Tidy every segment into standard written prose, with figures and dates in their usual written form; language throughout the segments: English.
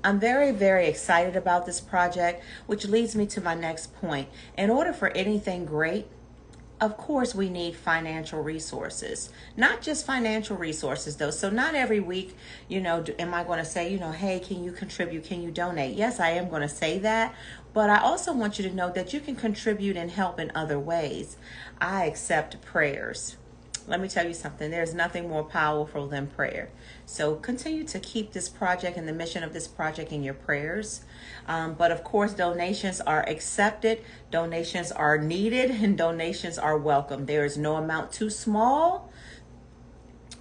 I'm very, very excited about this project, which leads me to my next point. In order for anything great, of course, we need financial resources, not just financial resources though. So not every week, am I going to say, hey, can you contribute? Can you donate? Yes, I am going to say that. But I also want you to know that you can contribute and help in other ways. I accept prayers. Let me tell you something. There's nothing more powerful than prayer. So continue to keep this project and the mission of this project in your prayers. But of course, donations are accepted, donations are needed, and donations are welcome. There is no amount too small.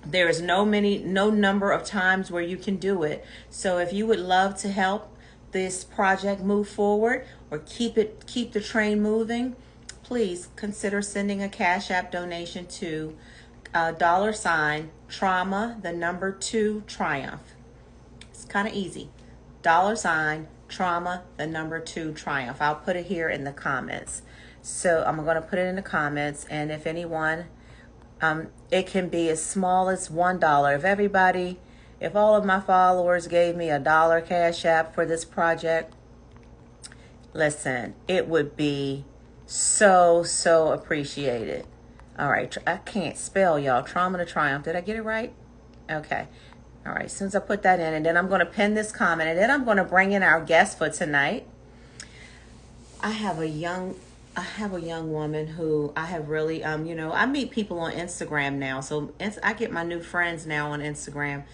There is no number of times where you can do it. So if you would love to help this project move forward or keep the train moving, please consider sending a Cash App donation to $ trauma the number 2 triumph. It's kind of easy. Trauma the number 2 triumph. I'll put it here in the comments. So I'm going to put it in the comments, and if anyone, it can be as small as $1. If all of my followers gave me $1 Cash App for this project, listen, it would be so appreciated. All right, I can't spell, y'all. Trauma to Triumph. Did I get it right? Okay. All right, as soon as I put that in, and then I'm going to pin this comment, and then I'm going to bring in our guest for tonight. I have a young woman who I have really, I meet people on Instagram now. So I get my new friends now on Instagram.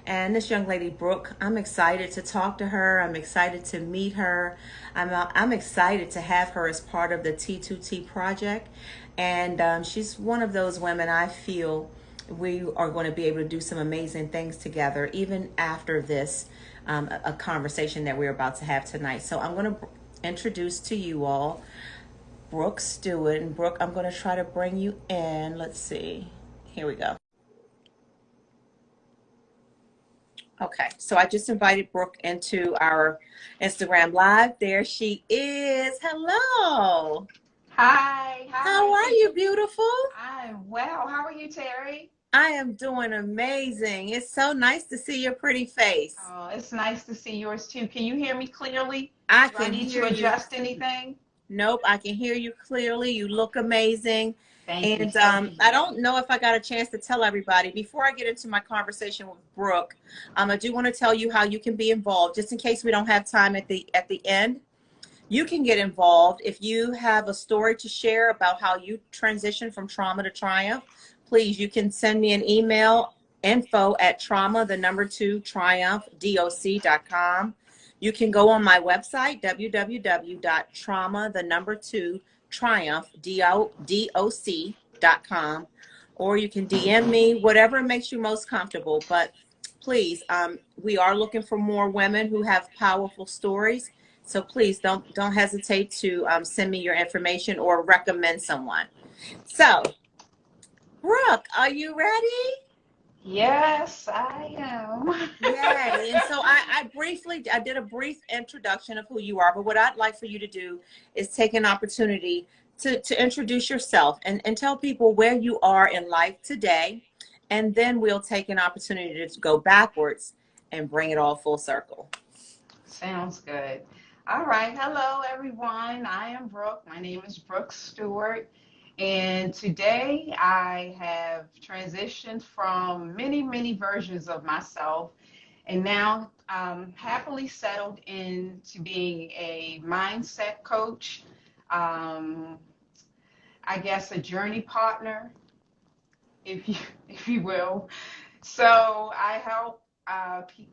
And this young lady, Brooke, I'm excited to talk to her. I'm excited to meet her. I'm excited to have her as part of the T2T project. And she's one of those women I feel we are going to be able to do some amazing things together, even after this, a conversation that we're about to have tonight. So I'm going to introduce to you all Brooke Stewart. And Brooke, I'm going to try to bring you in. Let's see. Here we go. Okay, so I just invited Brooke into our Instagram Live. There she is. Hello. Hi, How hi. are you, beautiful? I'm well. How are you, Terry? I am doing amazing. It's so nice to see your pretty face. Oh, it's nice to see yours too. Can you hear me clearly? I Do I can need hear to you. adjust anything? Nope, I can hear you clearly. You look amazing. Thank you. And Thank I you. don't know if I got a chance to tell everybody before I get into my conversation with Brooke. I do want to tell you how you can be involved, just in case we don't have time at the end. You can get involved if you have a story to share about how you transition from trauma to triumph. Please, you can send me an email, info@trauma the number 2 triumph.com. You can go on my website, www.trauma the number 2 triumph.com, or you can DM me, whatever makes you most comfortable. But please, we are looking for more women who have powerful stories. So please don't hesitate to send me your information or recommend someone. So, Brooke, are you ready? Yes, I am. Yay. And so I did a brief introduction of who you are, but what I'd like for you to do is take an opportunity to introduce yourself and tell people where you are in life today. And then we'll take an opportunity to go backwards and bring it all full circle. Sounds good. All right. Hello, everyone. I am Brooke. My name is Brooke Stewart. And today I have transitioned from many versions of myself and now happily settled into being a mindset coach, um, I guess a journey partner, if you if you will. So I help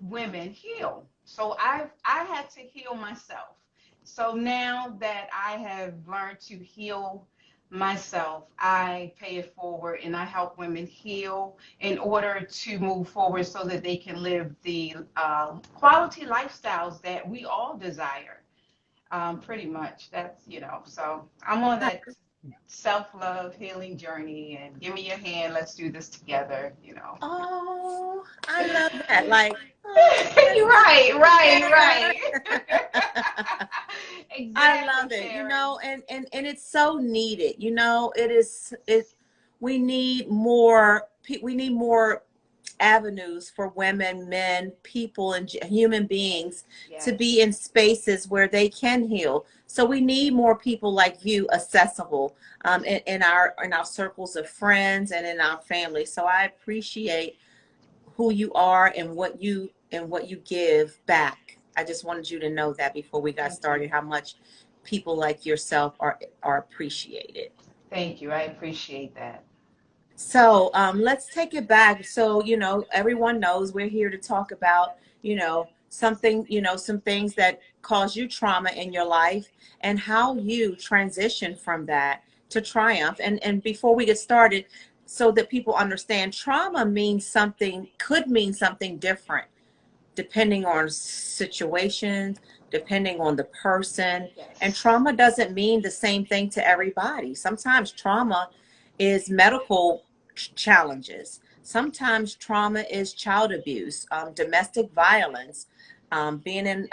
women heal. So I had to heal myself. So now that I have learned to heal myself, I pay it forward and I help women heal in order to move forward so that they can live the quality lifestyles that we all desire. Pretty much. That's, so I'm on that self-love healing journey and give me your hand. Let's do this together. Oh, I love that. Like, oh, You're right, right, yeah. right. I Exactly, love it, Terry. and it's so needed. It is, we need more, we need more avenues for women, men, people, and human beings to be Yes. in spaces where they can heal. So we need more people like you accessible in our circles of friends and in our family. So I appreciate who you are and what you give back. I just wanted you to know that before we got Thank you. started, how much people like yourself are appreciated. Thank you. I appreciate that. So let's take it back. So, you know, everyone knows we're here to talk about, you know, something, you know, some things that cause you trauma in your life and how you transition from that to triumph. And before we get started, so that people understand, trauma means something, could mean something different depending on situations, depending on the person. And Yes. trauma doesn't mean the same thing to everybody. Sometimes trauma is medical challenges. Sometimes trauma is child abuse, domestic violence, being in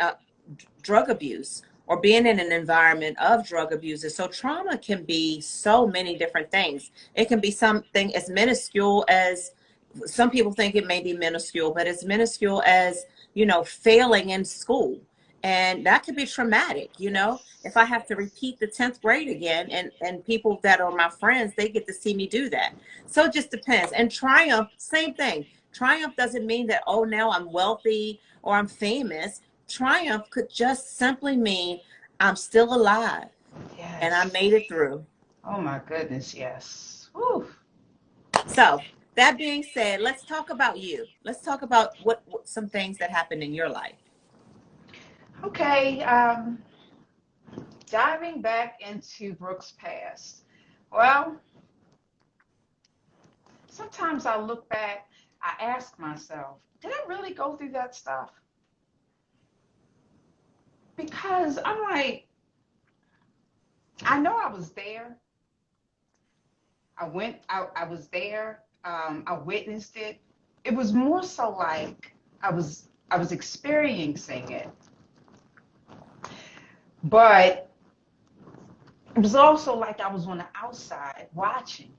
drug abuse, or being in an environment of drug abusers. So trauma can be so many different things. It can be something as minuscule as, some people think it may be minuscule, but as minuscule as, you know, failing in school. And that could be traumatic, you know. If Yes. I have to Yes. repeat the 10th grade again, and people that are my friends, they get to see me do that. So it just depends. And triumph, same thing. Triumph doesn't mean that, oh, now I'm wealthy or I'm famous. Triumph could just simply mean I'm still alive and I Yes. made it through. Oh my goodness, yes. Whew. So that being said, let's talk about you. Let's talk about what some things that happened in your life. Okay, diving back into Brooke's past. Well, sometimes I look back, I ask myself, did I really go through that stuff? Because I'm like, I know I was there. I was there. I witnessed it. It was more so like I was experiencing it, but it was also like I was on the outside watching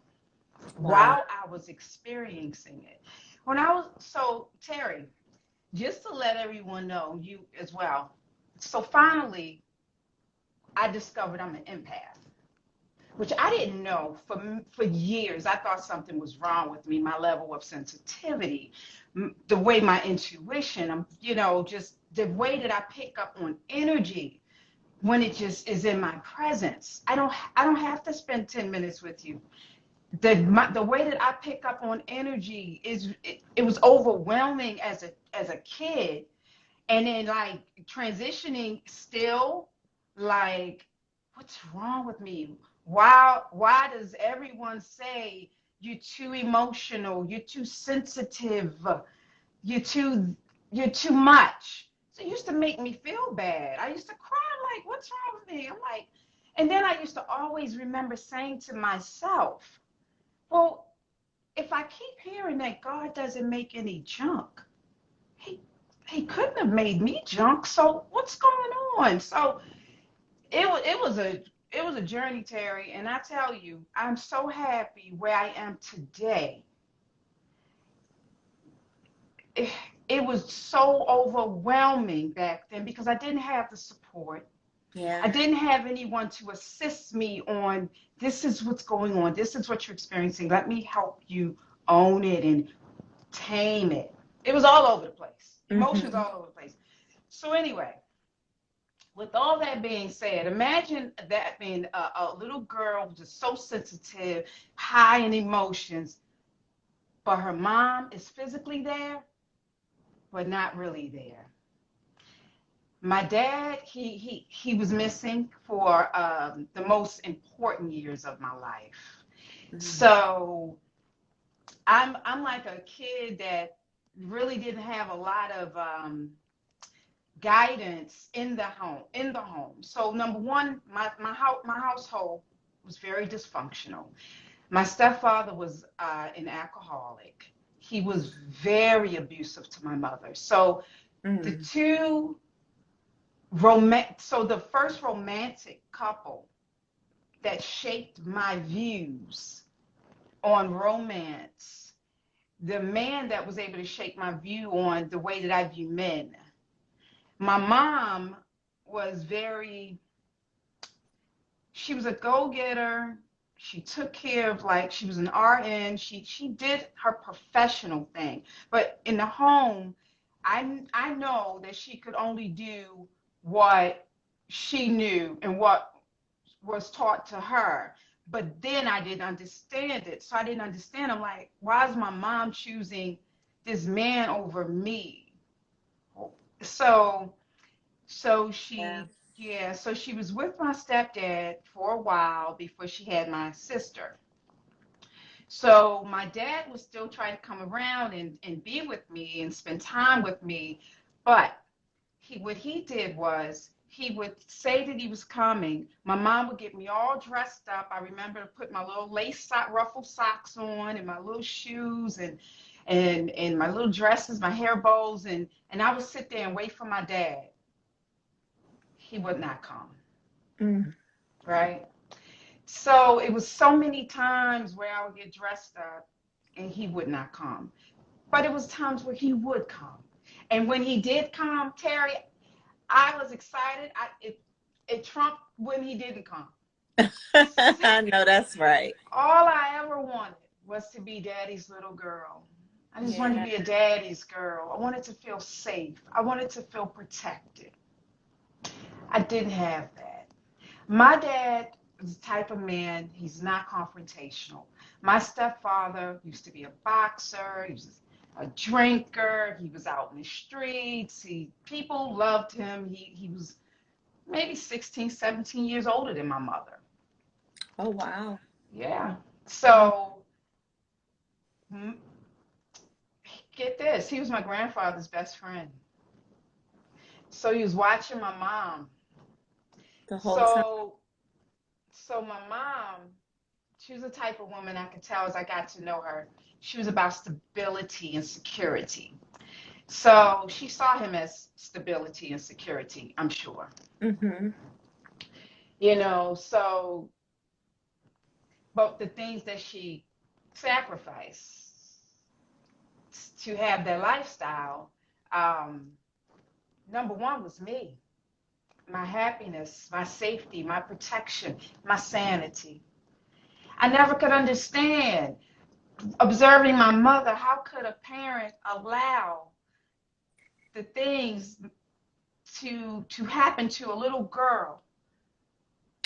Wow. while I was experiencing it. When I was so Terry, just to let everyone know, you as well. So finally, I discovered I'm an empath, which I didn't know for years. I thought something was wrong with me, my level of sensitivity, the way my intuition, you know, just the way that I pick up on energy when it just is in my presence. I don't have to spend 10 minutes with you. The way that I pick up on energy it was overwhelming as a kid, and then like transitioning still, like, what's wrong with me? Why does everyone say you're too emotional, you're too sensitive, you're too you're too much? So it used to make me feel bad. I used to cry. I'm like, what's wrong with me? I'm like, and then I used to always remember saying to myself, well, if I keep hearing that God doesn't make any junk, he he couldn't have made me junk. So what's going on? So it was a journey, Terry, and I tell you, I'm so happy where I am today. It, it was so overwhelming back then because I didn't have the support. Yeah. I didn't have anyone to assist me on, this is what's going on. This is what you're experiencing. Let me help you own it and tame it. It was all over the place. Emotions Hmm. all over the place. So anyway, with all that being said, imagine that being a little girl just so sensitive, high in emotions, but her mom is physically there, but not really there. My dad, he was missing for the most important years of my life. Hmm. So I'm like a kid that really didn't have a lot of guidance in the home. So number one, my household was very dysfunctional. My stepfather was an alcoholic. He was very abusive to my mother. So the Hmm. two so the first romantic couple that shaped my views on romance the man that was able to shape my view on the way that I view men. My mom was she was a go-getter. She took care of, like, she was an RN. She did her professional thing. But in the home, I know that she could only do what she knew and what was taught to her. But then I didn't understand it. So I didn't understand. I'm like, why is my mom choosing this man over me? So so Yeah. she was with my stepdad for a while before she had my sister. So my dad was still trying to come around and be with me and spend time with me. But what he did was he would say that he was coming. My mom would get me all dressed up. I remember to put my little ruffle socks on and my little shoes and my little dresses, my hair bows, and I would sit there and wait for my dad. He would not come. Mm. Right? So it was so many times where I would get dressed up and he would not come. But it was times where he would come. And when he did come, Terry, I was excited. It trumped when he didn't come. I know that's right. All I ever wanted was to be daddy's little girl. I just wanted to Yeah. be a daddy's girl. I wanted to feel safe. I wanted to feel protected. I didn't have that. My dad is the type of man, he's not confrontational. My stepfather used to be a boxer, he was a drinker, he was out in the streets, people loved him. He was maybe 16, 17 years older than my mother. Oh, wow. Yeah. Mm. So get this, he was my grandfather's best friend. So he was watching my mom. The whole time. So my mom, she was the type of woman I could tell as I got to know her. She was about stability and security. So she saw him as stability and security, I'm sure. Mm-hmm. So, but the things that she sacrificed to have that lifestyle, um, number one was me, my happiness, my safety, my protection, my sanity. I never could understand, observing my mother, how could a parent allow the things to happen to a little girl?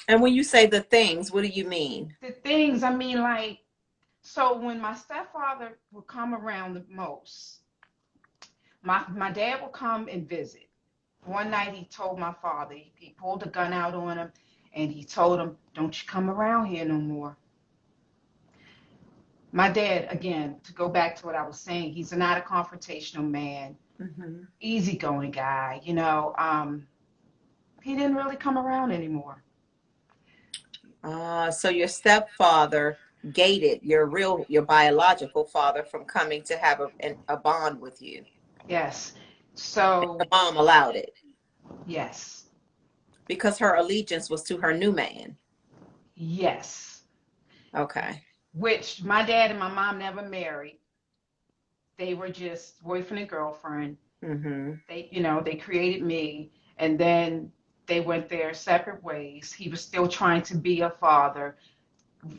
And when you say the things, what do you mean? The things, I mean, like, so when my stepfather would come around the most, my dad would come and visit. One night he told my father, he pulled a gun out on him and he told him, don't you come around here no more. My dad, again, to go back to what I was saying, he's not a confrontational man, Mm-hmm. easygoing guy, he didn't really come around anymore. So your stepfather gated your biological father from coming to have a bond with you. Yes. The So, mom allowed it yes. because her allegiance was to her new man. Yes. Okay. Which my dad and my mom never married. They were just boyfriend and girlfriend. Mm-hmm. They created me, and then they went their separate ways. He was still trying to be a father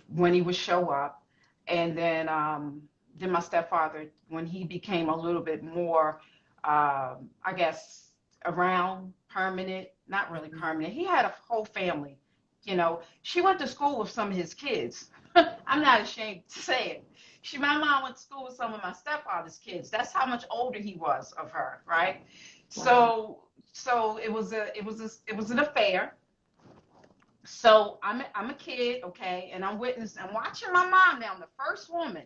when he would show up, and then my stepfather, when he became a little bit more, I guess, around permanent, not really permanent. He had a whole family. She went to school with some of his kids. I'm not ashamed to say it. My mom went to school with some of my stepfather's kids. That's how much older he was of her, right? Wow. So it was an affair. So I'm a kid, okay, and I'm watching my mom now, the first woman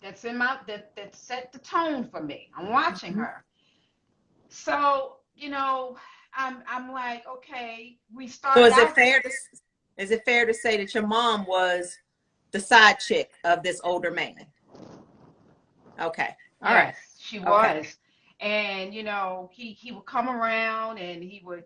that set the tone for me. I'm watching Mm-hmm. her. So, I'm like, okay, we So started out. is it fair to say that your mom was the side chick of this older man? Okay. All right. Yes, she Okay. was. And he would come around and he would,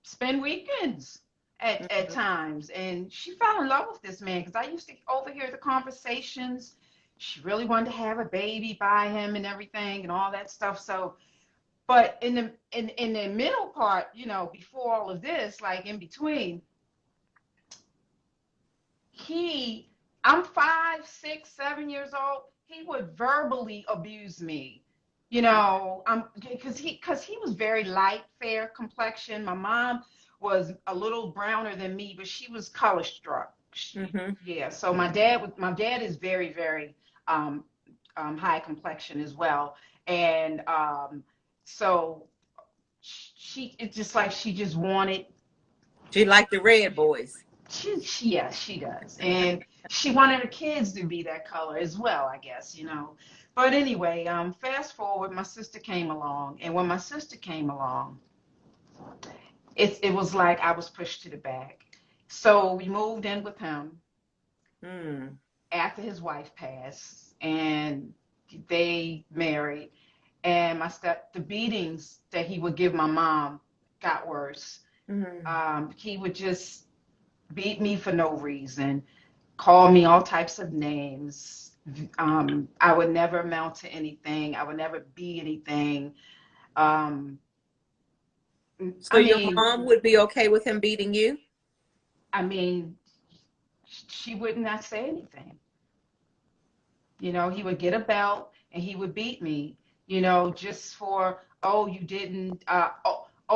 spend weekends at Mm-hmm. times. And she fell in love with this man because I used to overhear the conversations. She really wanted to have a baby by him and everything and all that stuff. So, but in the middle part, you know, before all of this, like in between, he, I'm 5, 6, 7 years old. He would verbally abuse me, you know, because he was very light, fair complexion. My mom was a little browner than me, but she was color struck. Mm-hmm. Yeah, so my dad is very, very um, high complexion as well, and so she, it's just like she just wanted. She liked the red boys. Yeah, she does. And she wanted her kids to be that color as well, I guess, you know. But anyway, fast forward, my sister came along. And when my sister came along, it was like I was pushed to the back. So we moved in with him Mm. after his wife passed, and they married. And the beatings that he would give my mom got worse. Mm. He would just beat me for no reason, call me all types of names. I would never amount to anything. I would never be anything. Um, So I your mean, mom would be okay with him beating you? I mean, she would not say anything. You know, he would get a belt and he would beat me. You know, just for, oh, you didn't,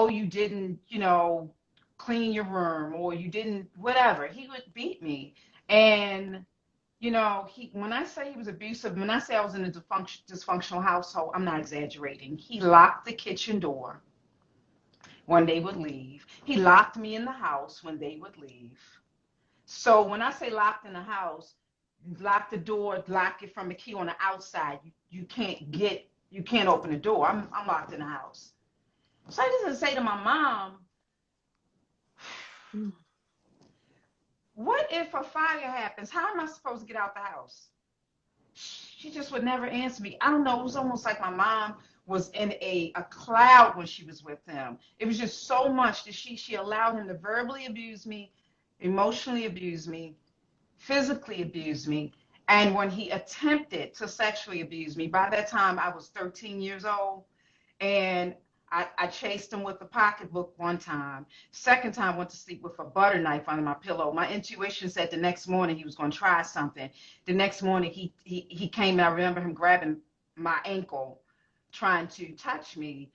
you didn't, you know, clean your room, or you didn't, whatever. He would beat me. And you know, when I say he was abusive, when I say I was in a dysfunctional household, I'm not exaggerating. He locked the kitchen door when they would leave. He locked me in the house when they would leave. So when I say locked in the house, lock the door, lock it from the key on the outside. You can't open the door. I'm locked in the house. So I just say to my mom, Mm. what if a fire happens? How am I supposed to get out the house? She just would never answer me. I don't know. It was almost like my mom was in a cloud when she was with him. It was just so much that she allowed him to verbally abuse me, emotionally abuse me, physically abuse me. And when he attempted to sexually abuse me, by that time I was 13 years old, and I chased him with a pocketbook one time. Second time, went to sleep with a butter knife under my pillow. My intuition said the next morning he was going to try something. The next morning he came, and I remember him grabbing my ankle, trying to touch me.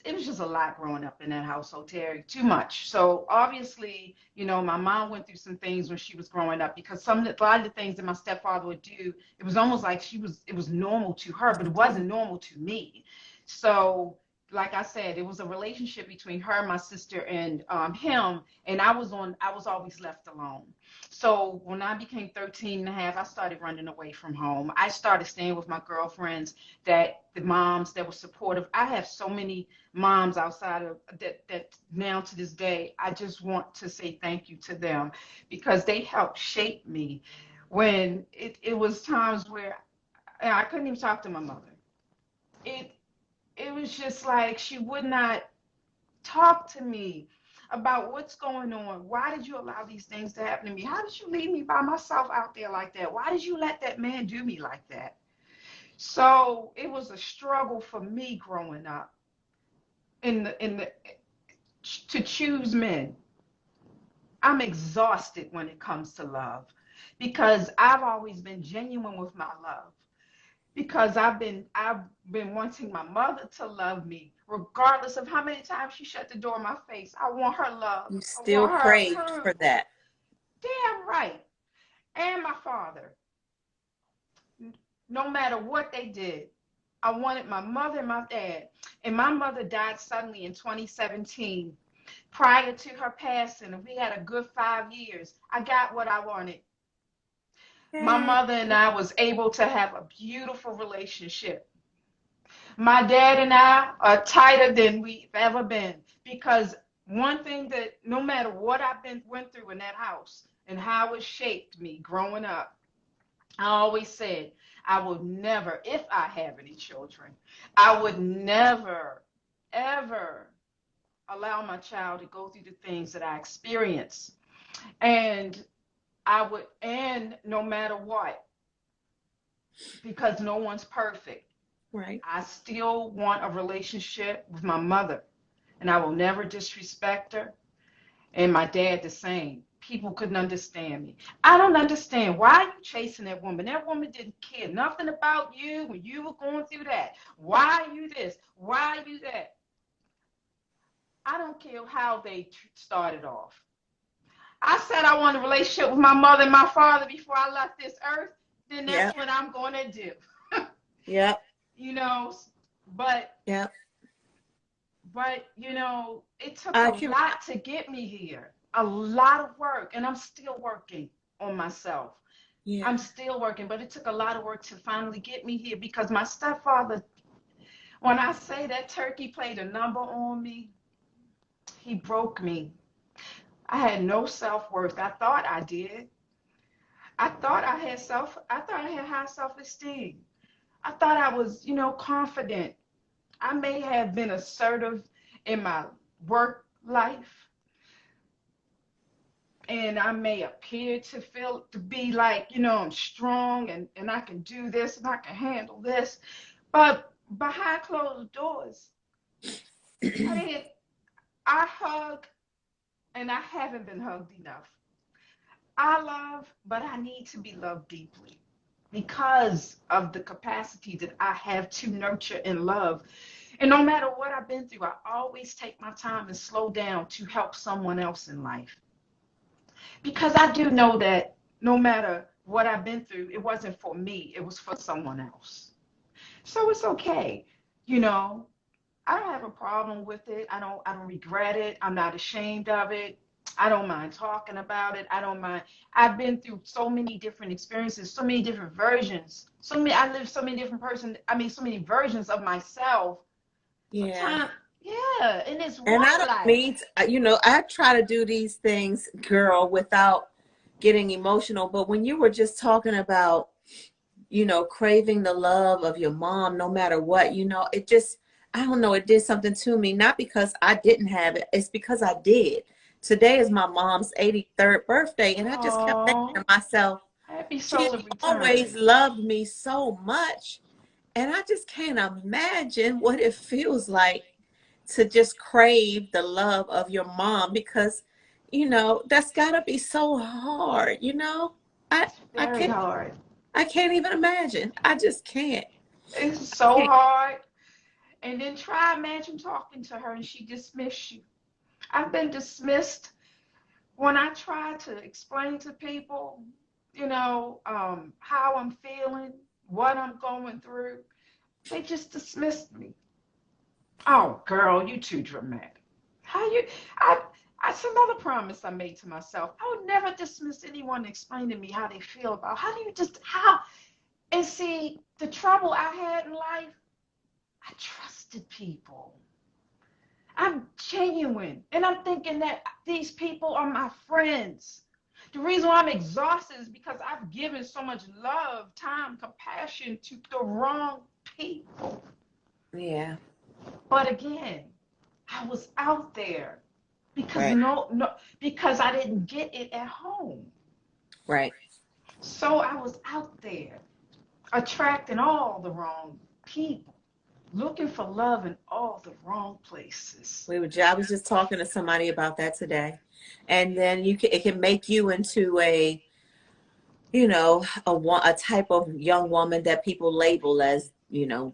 It was just a lot growing up in that household, Terry, too much. So obviously, you know, my mom went through some things when she was growing up, because a lot of the things that my stepfather would do, it was almost like it was normal to her, but it wasn't normal to me. So like I said, it was a relationship between her, my sister, and him, and I was always left alone. So when I became 13 and a half, I started running away from home. I started staying with my girlfriends, the moms that were supportive. I have so many moms outside of that now to this day. I just want to say thank you to them, because they helped shape me when it was times where I couldn't even talk to my mother. It it was just like she would not talk to me about what's going on. Why did you allow these things to happen to me? How did you leave me by myself out there like that? Why did you let that man do me like that? So it was a struggle for me growing up in the to choose men. I'm exhausted when it comes to love, because I've always been genuine with my love, because I've been wanting my mother to love me regardless of how many times she shut the door in my face. I want her love. You I still want her prayed for approval. that. Damn right. And my father, no matter what they did, I wanted my mother and my dad. And my mother died suddenly in 2017. Prior to her passing, and we had a good 5 years, I got what I wanted. My Yay. mother and I was able to have a beautiful relationship. My dad and I are tighter than we've ever been, because one thing that no matter what went through in that house and how it shaped me growing up, I always said I would never, if I have any children, I would never, ever allow my child to go through the things that I experienced. And and no matter what, because no one's perfect. Right. I still want a relationship with my mother, and I will never disrespect her. And my dad the same. People couldn't understand me. I don't understand. Why are you chasing that woman? That woman didn't care nothing about you when you were going through that. Why are you this? Why are you that? I don't care how they started off. I said I want a relationship with my mother and my father before I left this earth. Then Yeah. that's what I'm going to do. Yep. You know, but Yep. it took I a can. lot to get me here. A lot of work, and I'm still working on myself. Yeah. I'm still working, but it took a lot of work to finally get me here because my stepfather, when I say that turkey played a number on me, he broke me. I had no self-worth. I thought I did. I thought I had high self-esteem. I thought I was, confident. I may have been assertive in my work life, and I may appear to be like, I'm strong and I can do this and I can handle this. But behind closed doors, I didn't I hug and I haven't been hugged enough. I love, but I need to be loved deeply because of the capacity that I have to nurture and love. And no matter what I've been through, I always take my time and slow down to help someone else in life. Because I do know that no matter what I've been through, it wasn't for me, it was for someone else. So it's okay. You know, I don't have a problem with it. I don't regret it. I'm not ashamed of it. I don't mind talking about it. I don't mind. I've been through so many different experiences, so many different versions. I lived so many different so many versions of myself. Yeah. Sometimes, yeah, in this And I one don't life. mean to, I try to do these things, girl, without getting emotional. But when you were just talking about, craving the love of your mom, no matter what, it just, I don't know, it did something to me. Not because I didn't have it, it's because I did. Today is my mom's 83rd birthday, and I just kept thinking to Oh, myself, happy she soul of always return. loved me so much. And I just can't imagine what it feels like to just crave the love of your mom because, that's gotta be so hard. I It's I very can't hard. I can't even imagine. I just can't. It's I so can't. hard. And then try imagine talking to her and she dismissed you. I've been dismissed when I try to explain to people, how I'm feeling, what I'm going through. They just dismissed me. Oh, girl, you too dramatic. How you? I. That's another promise I made to myself. I would never dismiss anyone explaining to me how they feel about. How do you just how? And see, the trouble I had in life, I trusted people. I'm genuine. And I'm thinking that these people are my friends. The reason why I'm exhausted is because I've given so much love, time, compassion to the wrong people. Yeah, But again, I was out there because right, because I didn't get it at home. right. So I was out there attracting all the wrong people, looking for love in all the wrong places. I was just talking to somebody about that today. And then it can make you into a type of young woman that people label as,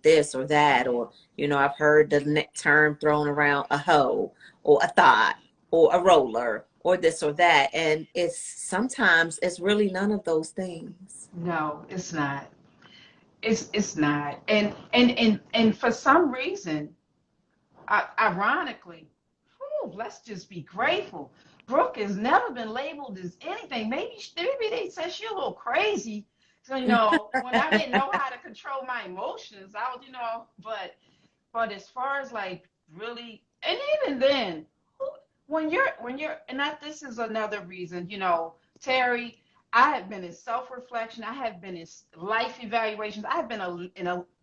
this or that, or, I've heard the term thrown around, a hoe or a thought or a roller or this or that. And sometimes it's really none of those things. No, it's not. It's not. And for some reason, ironically, let's just be grateful. Brooke has never been labeled as anything. Maybe they said she's a little crazy. So when I didn't know how to control my emotions, I was, but as far as like really, and even then, when you're, and that this is another reason, Terry. I have been in self-reflection. I have been in life evaluations. I have been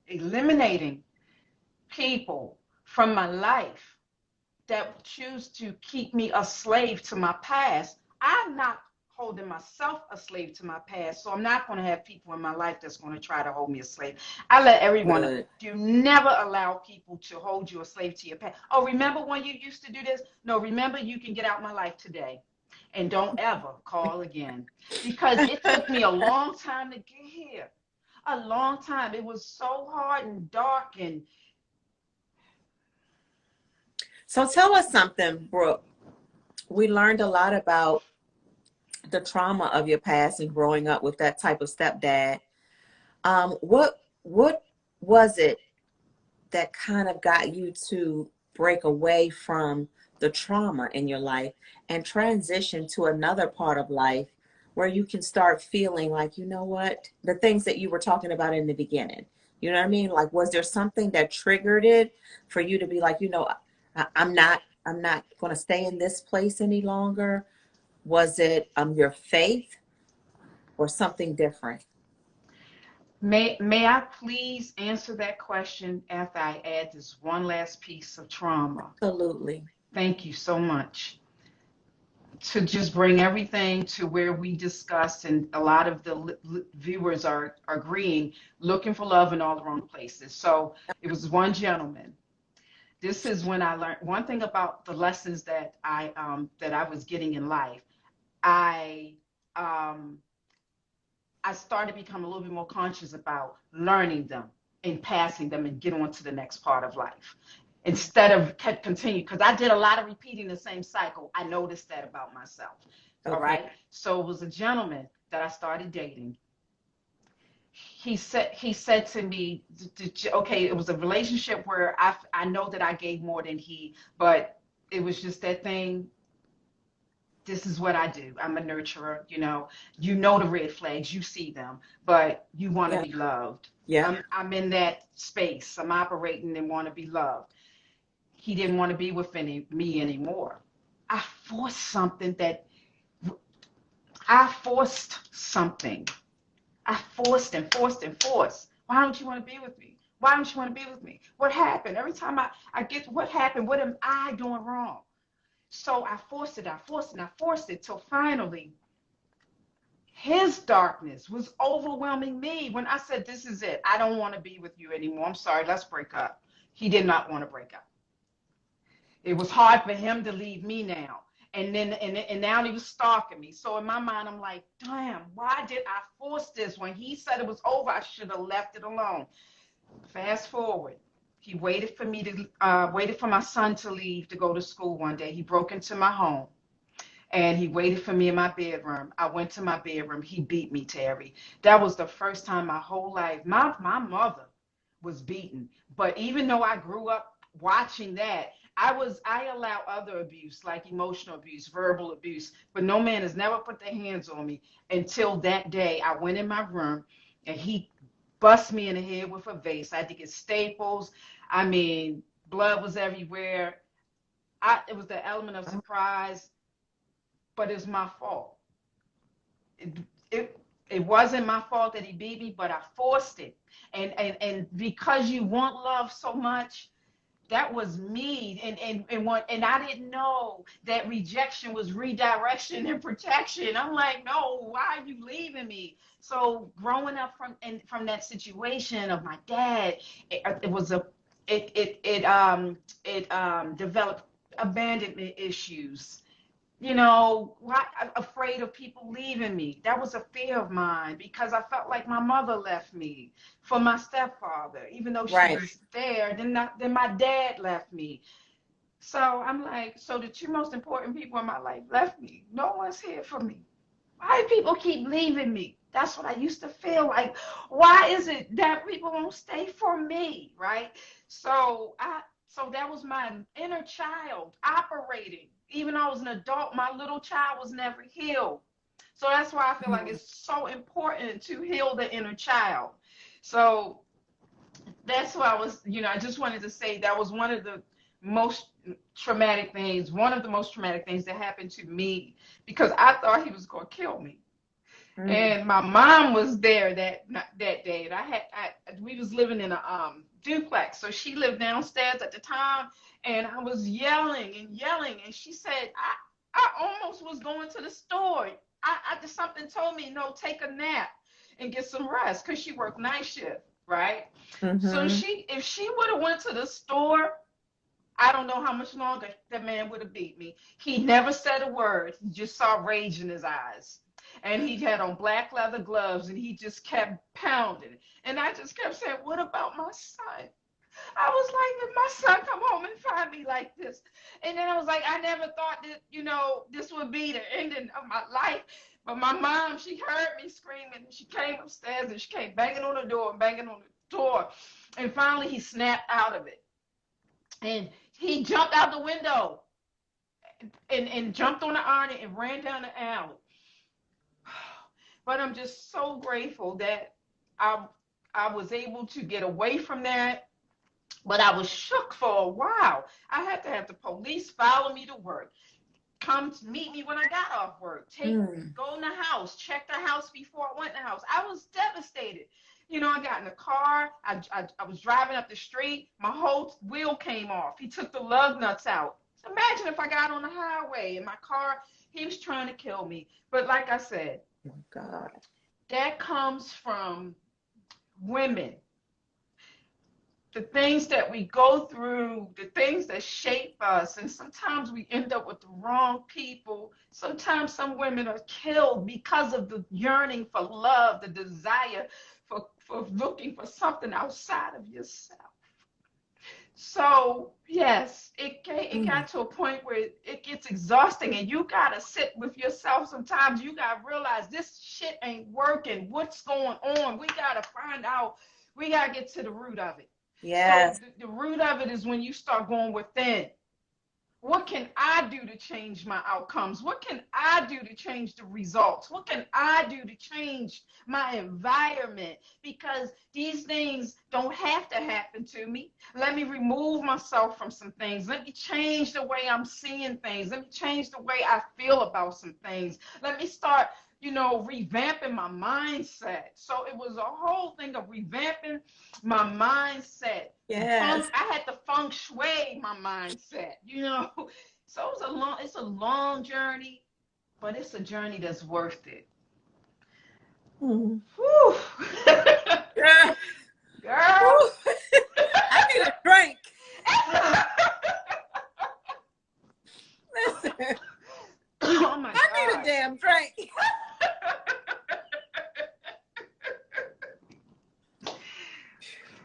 eliminating people from my life that choose to keep me a slave to my past. I'm not holding myself a slave to my past. So I'm not going to have people in my life that's going to try to hold me a slave. I let everyone know, Good. you never allow people to hold you a slave to your past. Oh, remember when you used to do this? No, remember, you can get out my life today. And don't ever call again. Because it took me a long time to get here. A long time. It was so hard and dark. And So tell us something, Brooke. We learned a lot about the trauma of your past and growing up with that type of stepdad. What was it that kind of got you to break away from the trauma in your life and transition to another part of life where you can start feeling like, you know what, the things that you were talking about in the beginning, you know what I mean? Like, was there something that triggered it for you to be like, you know, I'm not going to stay in this place any longer? Was it your faith or something different? may I please answer that question after I add this one last piece of trauma? Absolutely. Thank you so much. To just bring everything to where we discussed, and a lot of the viewers are agreeing, looking for love in all the wrong places. So it was one gentleman. This is when I learned one thing about the lessons that I was getting in life. I um, I started to become a little bit more conscious about learning them and passing them and get on to the next part of life instead of continue, because I did a lot of repeating the same cycle. I noticed that about myself. All Okay. right. So it was a gentleman that I started dating. He said to me, okay, it was a relationship where I know that I gave more than he, but it was just that thing. This is what I do. I'm a nurturer, you know the red flags, you see them, but you want to Yeah. be loved. Yeah. I'm in that space. I'm operating and want to be loved. He didn't want to be with me anymore. I forced something that I forced something. I forced and forced and forced. Why don't you want to be with me? Why don't you want to be with me? What happened? Every time I get what happened, what am I doing wrong? So I forced it, I forced it, I forced it till finally his darkness was overwhelming me when I said, this is it. I don't want to be with you anymore. I'm sorry. Let's break up. He did not want to break up. It was hard for him to leave me now. And now he was stalking me. So in my mind, I'm like, damn, why did I force this? When he said it was over, I should have left it alone. Fast forward. He waited for my son to leave to go to school one day. He broke into my home and he waited for me in my bedroom. I went to my bedroom. He beat me, Terry. That was the first time my whole life. My mother was beaten. But even though I grew up watching that, I allow other abuse, like emotional abuse, verbal abuse, but no man has never put their hands on me until that day. I went in my room and he bust me in the head with a vase. I had to get staples. I mean, blood was everywhere. It was the element of surprise, but it's my fault. It, it, it wasn't my fault that he beat me, but I forced it. And because you want love so much, that was me. And I didn't know that rejection was redirection and protection. I'm like, no, why are you leaving me? So growing up from that situation of my dad, it was a it developed abandonment issues. Why afraid of people leaving me. That was a fear of mine because I felt like my mother left me for my stepfather, even though she Right. was there. Then my dad left me. So I'm like, so the two most important people in my life left me. No one's here for me. Why do people keep leaving me? That's what I used to feel like. Why is it that people won't stay for me, right? So that was my inner child operating. Even though I was an adult, my little child was never healed. So that's why I feel like Mhm. it's so important to heal the inner child. So that's why I just wanted to say that was one of the most one of the most traumatic things that happened to me because I thought he was going to kill me. Mm. And my mom was there that day, and we was living in a duplex, so she lived downstairs at the time, and I was yelling and yelling, and she said I almost was going to the store. I just, something told me, no, take a nap and get some rest, because she worked night shift, right? So Mm-hmm. if she would have went to the store, I don't know how much longer that man would have beat me. He never said a word. He just saw rage in his eyes. And he had on black leather gloves, and he just kept pounding. And I just kept saying, what about my son? I was like, if my son come home and find me like this. And then I was like, I never thought that, this would be the ending of my life. But my mom, she heard me screaming, and she came upstairs, and she came banging on the door and banging on the door. And finally he snapped out of it. And he jumped out the window and jumped on the iron and ran down the alley. But I'm just so grateful that I I was able to get away from that. But I was shook for a while. I had to have the police follow me to work, come to meet me when I got off work, Mm. go in the house, check the house before I went in the house. I was devastated. I got in the car. I was driving up the street. My whole wheel came off. He took the lug nuts out. So imagine if I got on the highway in my car. He was trying to kill me. But like I said, Oh, God. that comes from women. The things that we go through, the things that shape us, and sometimes we end up with the wrong people. Sometimes some women are killed because of the yearning for love, the desire for looking for something outside of yourself. So yes, it Mm. got to a point where it gets exhausting, and you gotta sit with yourself. Sometimes you gotta realize this shit ain't working. What's going on? We gotta find out. We gotta get to the root of it. So Yes. the root of it is when you start going within. What can I do to change my outcomes? What can I do to change the results? What can I do to change my environment? Because these things don't have to happen to me. Let me remove myself from some things. Let me change the way I'm seeing things. Let me change the way I feel about some things. Let me start, revamping my mindset. So it was a whole thing of revamping my mindset. Yes. I had to feng shui my mindset. So it's a long journey, but it's a journey that's worth it. Mm. Whew. Yeah. Girl. Woo. I need a drink. Listen, Oh my I need a God. damn drink.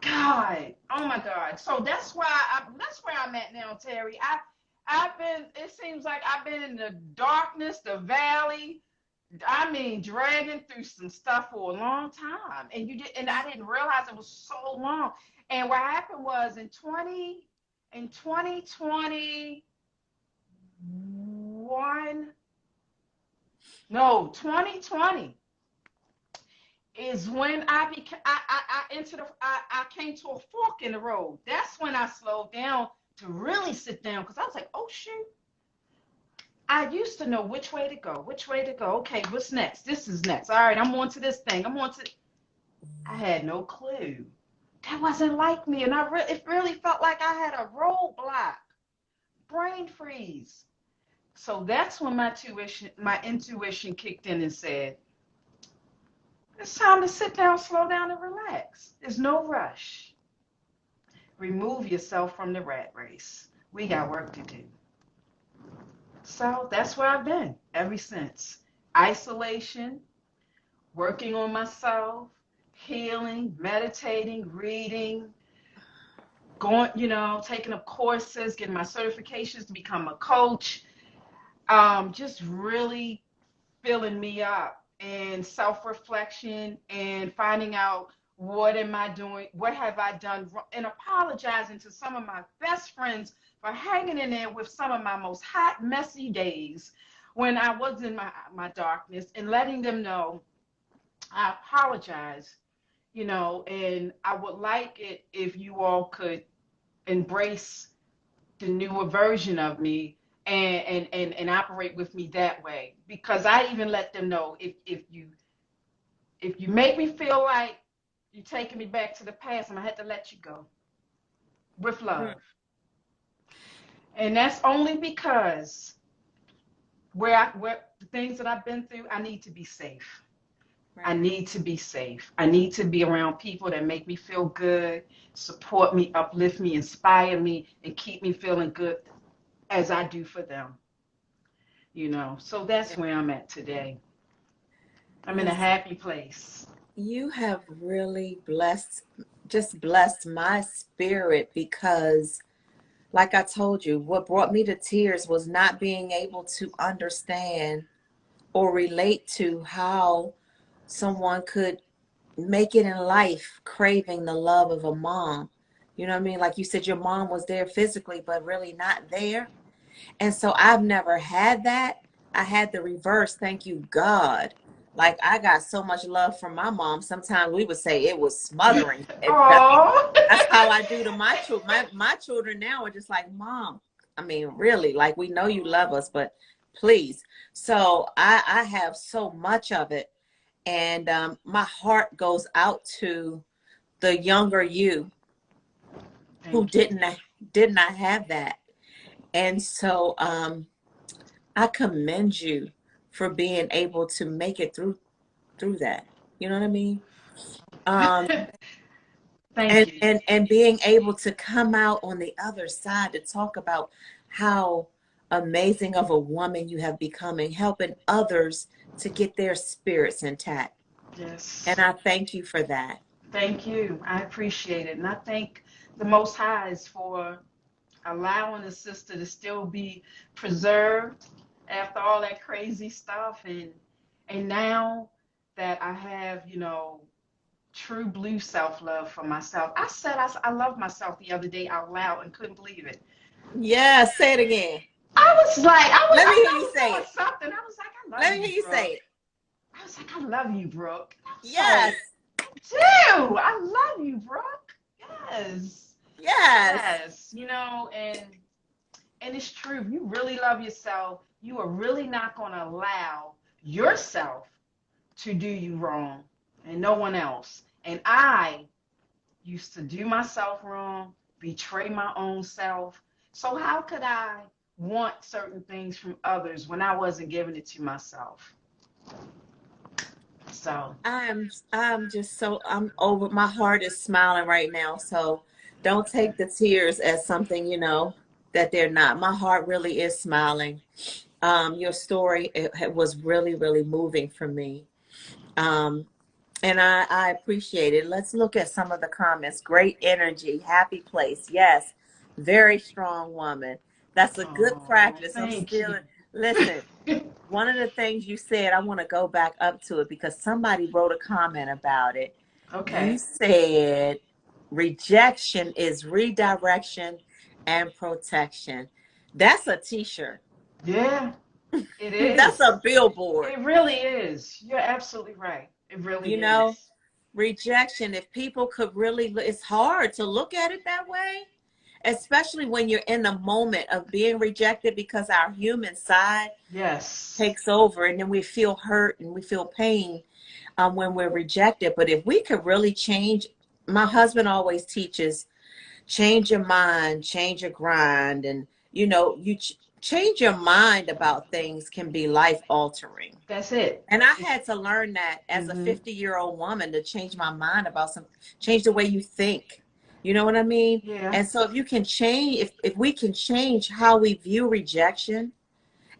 God. Oh my God. So that's where I'm at now, Terry. I've been, it seems like I've been in the darkness, the valley. I mean, dragging through some stuff for a long time. And I didn't realize it was so long. And what happened was in 2021, no, 2020 is when I came to a fork in the road. That's when I slowed down to really sit down, because I was like, oh shoot. I used to know which way to go, which way to go. Okay, what's next? This is next. All right, I'm on to this thing. I had no clue. That wasn't like me. And it really felt like I had a roadblock, brain freeze. So that's when my intuition kicked in and said, it's time to sit down, slow down, and relax. There's no rush. Remove yourself from the rat race. We got work to do. So that's where I've been ever since. Isolation, working on myself, healing, meditating, reading, going, taking up courses, getting my certifications to become a coach, just really filling me up, and self-reflection, and finding out what am I doing, what have I done wrong, and apologizing to some of my best friends for hanging in there with some of my most hot, messy days when I was in my darkness, and letting them know I apologize, and I would like it if you all could embrace the newer version of me, and operate with me that way. Because I even let them know, if you make me feel like you're taking me back to the past, I'm gonna have to let you go with Mm. love. And that's only because where the things that I've been through, I need to be safe. I Right. need to be safe. I need to be around people that make me feel good, support me, uplift me, inspire me, and keep me feeling good as I do for them. So that's Yeah. where I'm at today. I'm in a Listen, happy place. you have really just blessed my spirit because, like I told you, what brought me to tears was not being able to understand or relate to how someone could make it in life craving the love of a mom. You know what I mean? Like you said, your mom was there physically, but really not there. And so I've never had that. I had the reverse, thank you, God. Like I got so much love from my mom. Sometimes we would say it was smothering. Oh, That's how I do to my children. My children now are just like, Mom, I mean, really, like we know you love us, but please. So I have so much of it. And my heart goes out to the younger you who thank you. did not have that. And so I commend you for being able to make it through that. You know what I mean? Um, Thank you. and being able to come out on the other side to talk about how amazing of a woman you have become and helping others to get their spirits intact. And Yes. I thank you for that. Thank you. I appreciate it. And I thank the Most Highs for allowing the sister to still be preserved after all that crazy stuff. And now that I have, true blue self-love for myself. I said I love myself the other day out loud and couldn't believe it. Yeah, say it again. Let me I hear know I you was say doing it. something. I was like, I love Let me you, hear you say Brooke. it. I was like, I love you, Brooke. And I was like, Yes. I do. I love you, Brooke. Yes. Yes. Yes. And it's true. If you really love yourself, you are really not going to allow yourself to do you wrong and no one else. And I used to do myself wrong, betray my own self. So how could I want certain things from others when I wasn't giving it to myself? So, I'm just so I'm over my heart is smiling right now. So don't take the tears as something, that they're not. My heart really is smiling. Your story it was really, really moving for me. Um, and I appreciate it. Let's look at some of the comments. Great energy, happy place. Yes, very strong woman. That's a good oh, practice. I'm thank you. still, listen, one of the things you said, I want to go back up to it because somebody wrote a comment about it. You Okay. said rejection is redirection and protection. That's a t-shirt. Yeah, it That's is. a billboard. It really is. You're absolutely right. It You really know, is. rejection, if people could really, it's hard to look at it that way, especially when you're in the moment of being rejected because our human side Yes. takes over and then we feel hurt and we feel pain when we're rejected. But if we could really change, my husband always teaches, change your mind, change your grind. And, change your mind about things can be life altering. That's it. And I It's had to learn that as a mm-hmm. 50-year-old woman to change my mind about change the way you think. You know what I mean? Yeah. And so if you can change, if we can change how we view rejection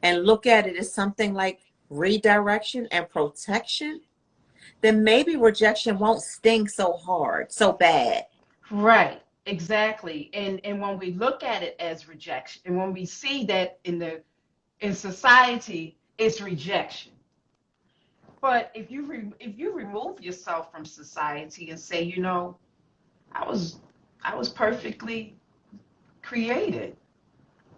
and look at it as something like redirection and protection, then maybe rejection won't sting so hard, so bad. Right, exactly. And when we look at it as rejection, and when we see that in society, it's rejection. But if you remove yourself from society and say, I was I was perfectly created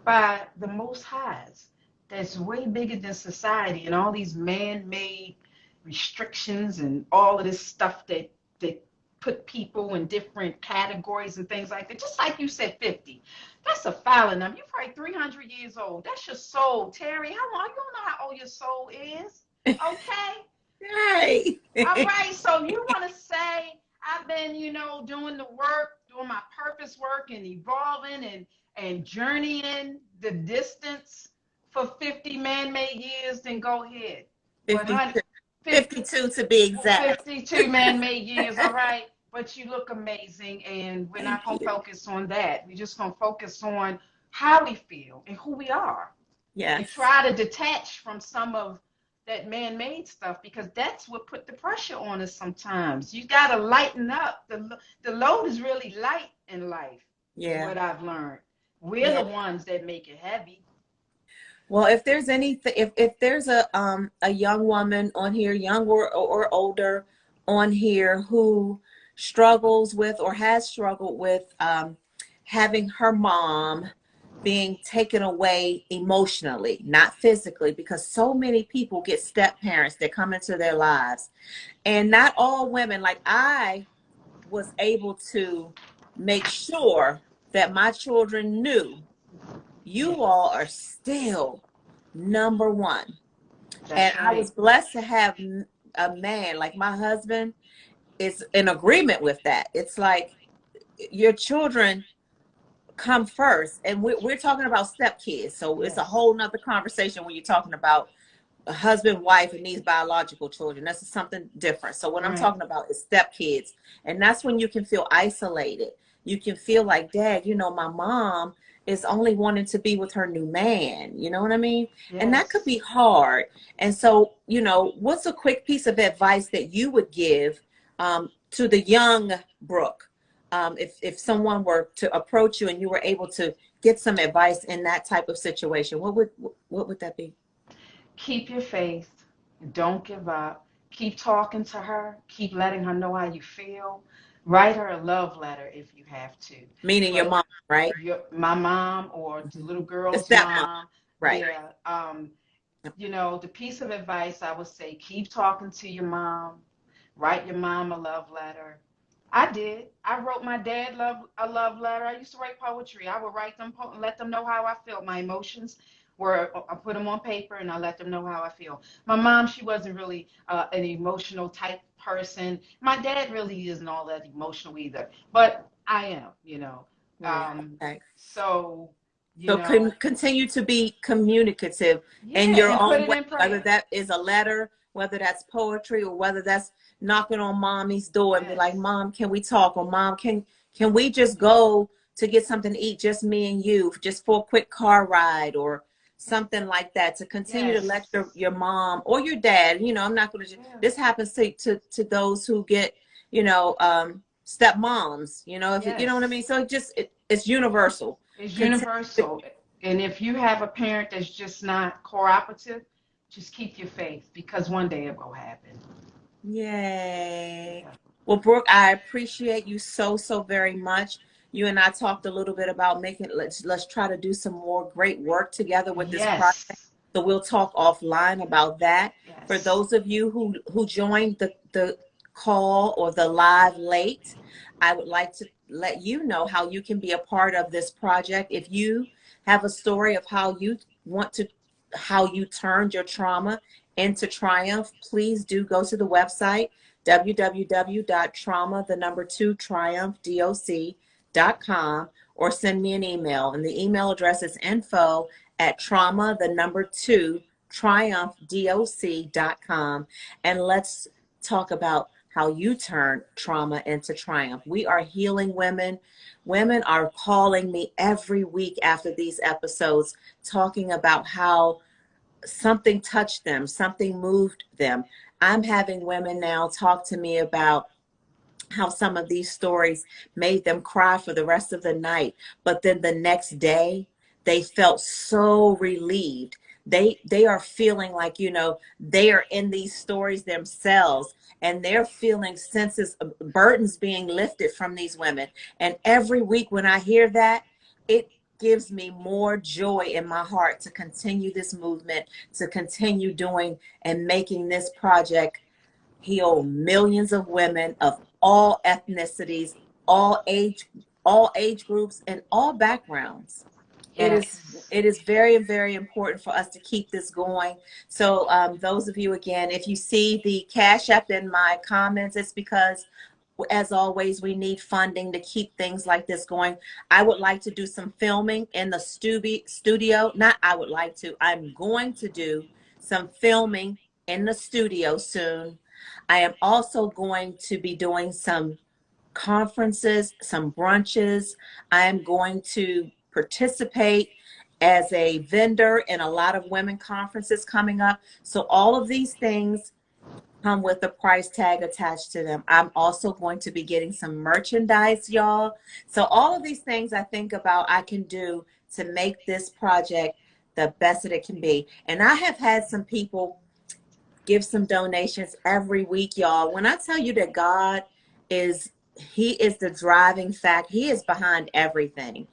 by the Most Highs, that's way bigger than society and all these man-made restrictions and all of this stuff that put people in different categories and things like that. Just like you said, 50. That's a foul number. You're probably 300 years old. That's your soul, Terry. How long? You don't know how old your soul is. Okay. Right. All right. So you want to say I've been, doing the work, doing my purpose work and evolving and journeying the distance for 50 man-made years, then go ahead. But 52, honey, 52 to be exact. 52 man-made years, all right? But you look amazing, and we're not Thank going to you. focus on that. We're just going to focus on how we feel and who we are, and Yes. try to detach from some of that man-made stuff, because that's what put the pressure on us sometimes. You got to lighten up. The load is really light in life, is Yeah. what I've learned. We're Yeah. the ones that make it heavy. Well, if there's anything, if there's a young woman on here, young or older on here who struggles with or has struggled with having her mom being taken away emotionally, not physically, because so many people get step parents that come into their lives, and not all women, like I was able to make sure that my children knew Yeah, you all are still number one. And that's I was right. blessed to have a man like my husband is in agreement with that. It's like your children come first. And we're talking about stepkids. So it's a Yes. whole nother conversation when you're talking about a husband, wife, and these biological children. That's something different. So what I'm Right. talking about is stepkids. And that's when you can feel isolated. You can feel like, Dad, my mom is only wanting to be with her new man. You know what I mean? And that could Yes. be hard. And so, what's a quick piece of advice that you would give to the young Brooke? If someone were to approach you and you were able to get some advice in that type of situation, what would that be? Keep your faith. Don't give up. Keep talking to her. Keep letting her know how you feel. Write her a love letter if you have to. Meaning your But mom, right? my mom or the Mhm. little The girl's stepmom, mom, right? yeah. The piece of advice I would say, keep talking to your mom. Write your mom a love letter. I did. I wrote my dad a love letter. I used to write poetry. I would write them, let them know how I felt. My emotions were, I put them on paper and I let them know how I feel. My mom, she wasn't really an emotional type person. My dad really isn't all that emotional either, but I am. Yeah. Um, Okay. so, So you know, continue to be communicative in yeah, your and put own it way, in whether prayer. that is a letter, whether that's poetry, or whether that's knocking on mommy's door and be Yes, like, Mom, can we talk? Or Mom, can we just go to get something to eat, just me and you, just for a quick car ride or something like that, to continue to let yes, your mom or your dad, I'm not going to, yeah, this happens to those who get, stepmoms, if you know what I mean? yes. So it's universal. It's Continue. universal. And if you have a parent that's just not cooperative, just keep your faith, because one day it will happen. Yay. Yeah. Well, Brooke, I appreciate you so, so very much. You and I talked a little bit about let's try to do some more great work together with this project. Yes. So we'll talk offline about that. For Yes. those of you who joined the call or the live late, I would like to let you know how you can be a part of this project. If you have a story of how you turned your trauma into triumph, please do go to the website www.trauma2triumph.com or send me an email. And the email address is info@trauma2triumph.com. And let's talk about how you turn trauma into triumph. We are healing women. Women are calling me every week after these episodes talking about how something touched them, something moved them. I'm having women now talk to me about how some of these stories made them cry for the rest of the night, but then the next day they felt so relieved. They are feeling like, they are in these stories themselves, and they're feeling senses of burdens being lifted from these women. And every week when I hear that, it gives me more joy in my heart to continue this movement, to continue doing and making this project heal millions of women of all ethnicities, all age, all age groups, and all backgrounds. It is Yes. it is very, very important for us to keep this going. So those of you, again, if you see the Cash App in my comments, it's because as always, we need funding to keep things like this going. I would like to do some filming in the studio. Not I would like to, I'm going to do some filming in the studio soon. I am also going to be doing some conferences, some brunches. I am going to participate as a vendor in a lot of women conferences coming up. So all of these things come with a price tag attached to them. I'm also going to be getting some merchandise, y'all. So all of these things I think about I can do to make this project the best that it can be. And I have had some people give some donations every week, y'all. When I tell you that God is, he is the driving factor. He is behind everything.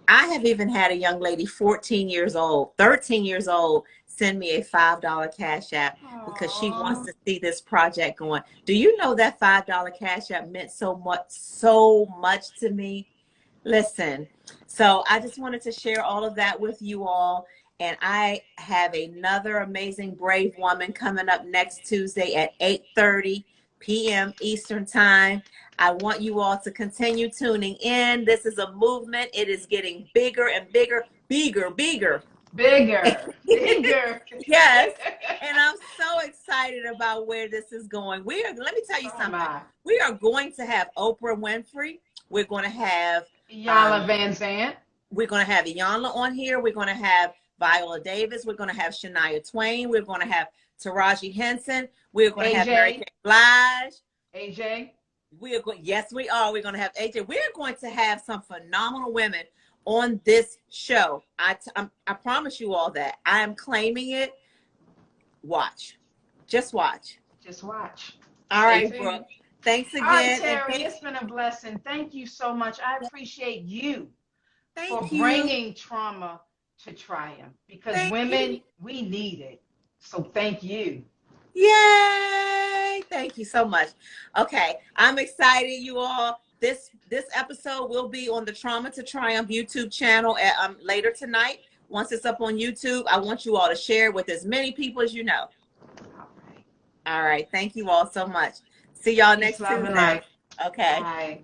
I have even had a young lady, 14 years old, 13 years old, send me a $5 Cash App because she wants Aww. to see this project going. Do you know that $5 Cash App meant so much to me? Listen, so I just wanted to share all of that with you all. And I have another amazing brave woman coming up next Tuesday at 8:30 p.m. Eastern Time. I want you all to continue tuning in. This is a movement. It is getting bigger and bigger, bigger. Bigger, bigger. Yes. And I'm so excited about where this is going. Let me tell you Oh something. my. We are going to have Oprah Winfrey. We're going to have Yala Van Zant. we're going to have Iyanla on here. We're going to have Viola Davis. We're going to have Shania Twain. We're going to have Taraji Henson. We're going to have Mary AJ. Kay Blige. AJ. We are going. Yes, we are. We're going to have AJ. We're going to have some phenomenal women on this show. I promise you all that. I am claiming it. Watch. Just watch. Just watch. All Stay right, tuned. Brooke. Thanks All right, again. And Terry, it's been a blessing. Thank you so much. I appreciate you for thank you. bringing trauma to triumph because Thank you. women, we need it. So thank you. Yay! Thank you so much. Okay, I'm excited, you all. This episode will be on the Trauma to Triumph YouTube channel at, later tonight. Once it's up on YouTube, I want you all to share it with as many people as you know. All right. All right. Thank you all so much. See y'all Peace, next love, and light. Tuesday. Okay. Bye.